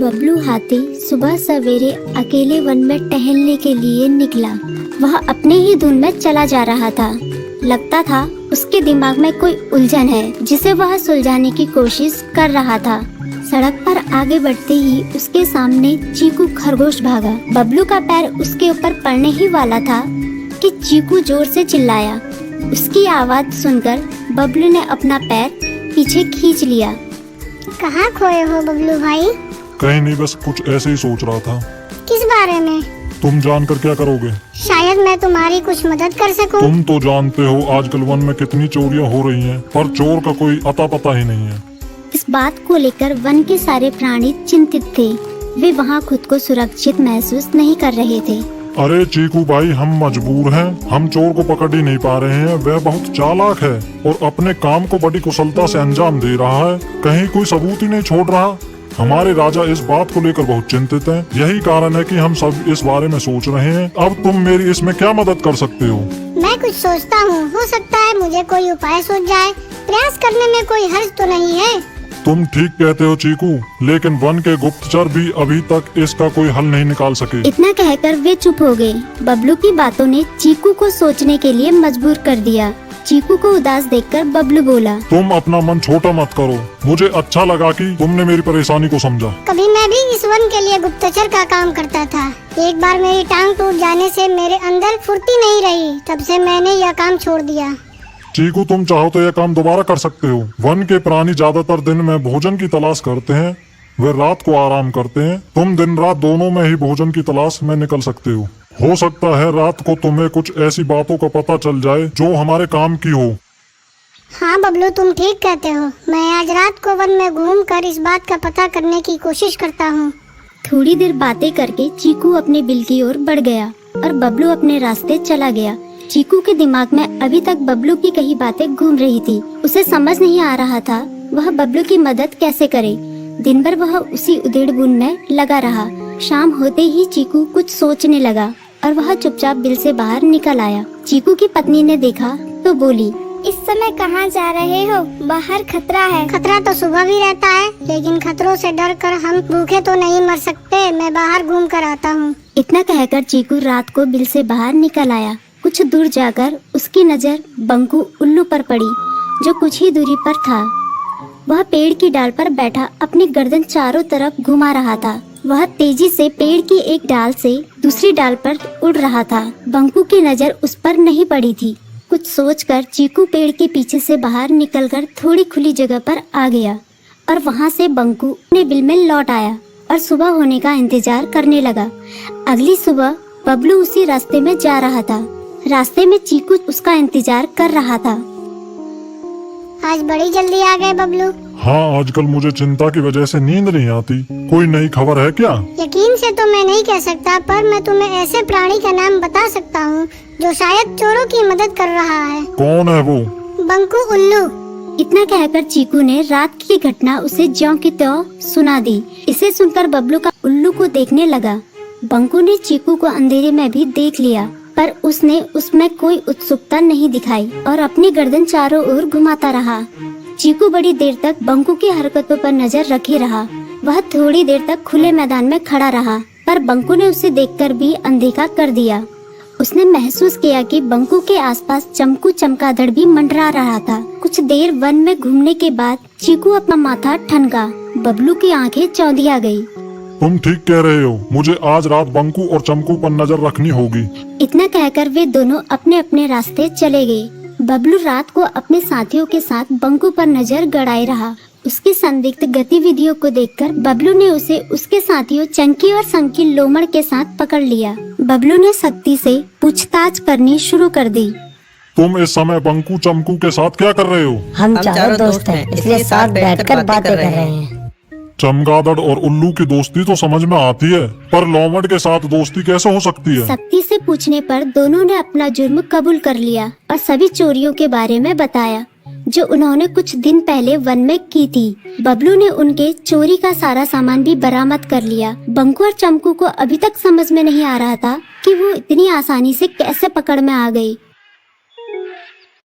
बबलू हाथी सुबह सवेरे अकेले वन में टहलने के लिए निकला। वह अपने ही धुन में चला जा रहा था। लगता था उसके दिमाग में कोई उलझन है जिसे वह सुलझाने की कोशिश कर रहा था। सड़क पर आगे बढ़ते ही उसके सामने चीकू खरगोश भागा। बबलू का पैर उसके ऊपर पड़ने ही वाला था कि चीकू जोर से चिल्लाया। उसकी आवाज सुनकर बबलू ने अपना पैर पीछे खींच लिया। कहाँ खोए हो बबलू भाई? कहीं नहीं, बस कुछ ऐसे ही सोच रहा था। किस बारे में? तुम जानकर क्या करोगे? शायद मैं तुम्हारी कुछ मदद कर सकूं। तुम तो जानते हो आजकल वन में कितनी चोरियां हो रही हैं, पर चोर का कोई अता पता ही नहीं है। इस बात को लेकर वन के सारे प्राणी चिंतित थे। वे वहाँ खुद को सुरक्षित महसूस नहीं कर रहे थे। अरे चीकू भाई, हम मजबूर हैं। हम चोर को पकड़ ही नहीं पा रहे हैं। वह बहुत चालाक है और अपने काम को बड़ी कुशलता से अंजाम दे रहा है। कहीं कोई सबूत ही नहीं छोड़ रहा। हमारे राजा इस बात को लेकर बहुत चिंतित हैं। यही कारण है कि हम सब इस बारे में सोच रहे हैं। अब तुम मेरी इसमें क्या मदद कर सकते हो? मैं कुछ सोचता हूँ, हो सकता है मुझे कोई उपाय सूझ जाए। प्रयास करने में कोई हर्ज तो नहीं है। तुम ठीक कहते हो चीकू, लेकिन वन के गुप्तचर भी अभी तक इसका कोई हल नहीं निकाल सके। इतना कहकर वे चुप हो गए। बबलू की बातों ने चीकू को सोचने के लिए मजबूर कर दिया। चीकू को उदास देखकर बबलू बोला, तुम अपना मन छोटा मत करो। मुझे अच्छा लगा कि तुमने मेरी परेशानी को समझा। कभी मैं भी इस वन के लिए गुप्तचर का काम करता था। एक बार मेरी टांग टूट जाने से मेरे अंदर फुर्ती नहीं रही। तब से मैंने यह काम छोड़ दिया। चीकू, तुम चाहो तो यह काम दोबारा कर सकते हो। वन के प्राणी ज्यादातर दिन में भोजन की तलाश करते हैं, वे रात को आराम करते हैं। तुम दिन रात दोनों में ही भोजन की तलाश में निकल सकते हो सकता है रात को तुम्हें कुछ ऐसी बातों का पता चल जाए जो हमारे काम की हो। हाँ बबलू, तुम ठीक कहते हो। मैं आज रात को वन में घूम कर इस बात का पता करने की कोशिश करता हूँ। थोड़ी देर बातें करके चीकू अपने बिल की ओर बढ़ गया और बबलू अपने रास्ते चला गया। चीकू के दिमाग में अभी तक बबलू की कही बातें घूम रही थी। उसे समझ नहीं आ रहा था वह बबलू की मदद कैसे करे। दिन भर वह उसी उधेड़-बुन में लगा रहा। शाम होते ही चीकू कुछ सोचने लगा और वह चुपचाप बिल से बाहर निकल आया। चीकू की पत्नी ने देखा तो बोली, इस समय कहाँ जा रहे हो? बाहर खतरा है। खतरा तो सुबह भी रहता है, लेकिन खतरों से डर कर हम भूखे तो नहीं मर सकते। मैं बाहर घूम कर आता हूँ। इतना कहकर चीकू रात को बिल से बाहर निकल आया। कुछ दूर जाकर उसकी नजर बंकू उल्लू पर पड़ी, जो कुछ ही दूरी पर था। वह पेड़ की डाल पर बैठा अपनी गर्दन चारों तरफ घुमा रहा था। वह तेजी से पेड़ की एक डाल से दूसरी डाल पर उड़ रहा था। बंकू की नजर उस पर नहीं पड़ी थी। कुछ सोचकर चीकू पेड़ के पीछे से बाहर निकलकर थोड़ी खुली जगह पर आ गया और वहां से बंकू अपने बिल में लौट आया और सुबह होने का इंतजार करने लगा। अगली सुबह बबलू उसी रास्ते में जा रहा था। रास्ते में चीकू उसका इंतजार कर रहा था। आज बड़ी जल्दी आ गए बबलू। हाँ, आजकल मुझे चिंता की वजह से नींद नहीं आती। कोई नई खबर है क्या? यकीन से तो मैं नहीं कह सकता, पर मैं तुम्हें ऐसे प्राणी का नाम बता सकता हूँ जो शायद चोरों की मदद कर रहा है। कौन है वो? बंकू उल्लू। इतना कहकर चीकू ने रात की घटना उसे ज्यों की त्यों सुना दी। इसे सुनकर बबलू का उल्लू को देखने लगा। बंकू ने चीकू को अंधेरे में भी देख लिया, पर उसने उसमें कोई उत्सुकता नहीं दिखाई और अपनी गर्दन चारों ओर घुमाता रहा। चीकू बड़ी देर तक बंकू की हरकतों पर नजर रखे रहा। वह थोड़ी देर तक खुले मैदान में खड़ा रहा, पर बंकू ने उसे देखकर भी अनदेखा कर दिया। उसने महसूस किया कि बंकू के आसपास चमकू चमगादड़ भी मंडरा रहा था। कुछ देर वन में घूमने के बाद चीकू अपना माथा ठनका। बबलू की आंखें चौंधिया गई। तुम ठीक कह रहे हो। मुझे आज रात बंकू और चमकू पर नजर रखनी होगी। इतना कहकर वे दोनों अपने अपने रास्ते चले गए। बबलू रात को अपने साथियों के साथ बंकू पर नजर गड़ाए रहा। उसकी संदिग्ध गतिविधियों को देखकर बबलू ने उसे उसके साथियों चंकी और संकी लोमड़ के साथ पकड़ लिया। बबलू ने सख्ती से पूछताछ करनी शुरू कर दी। तुम इस समय बंकू चमकू के साथ क्या कर रहे हो? हम चारों दोस्त हैं, इसलिए साथ बैठकर बातें कर रहे हैं। चमगादड़ और उल्लू की दोस्ती तो समझ में आती है, पर लोमड़ के साथ दोस्ती कैसे हो सकती है? सख्ती से पूछने पर दोनों ने अपना जुर्म कबूल कर लिया और सभी चोरियों के बारे में बताया जो उन्होंने कुछ दिन पहले वन में की थी। बबलू ने उनके चोरी का सारा सामान भी बरामद कर लिया। बंकू और चमकू को अभी तक समझ में नहीं आ रहा था कि वो इतनी आसानी से कैसे पकड़ में आ गई।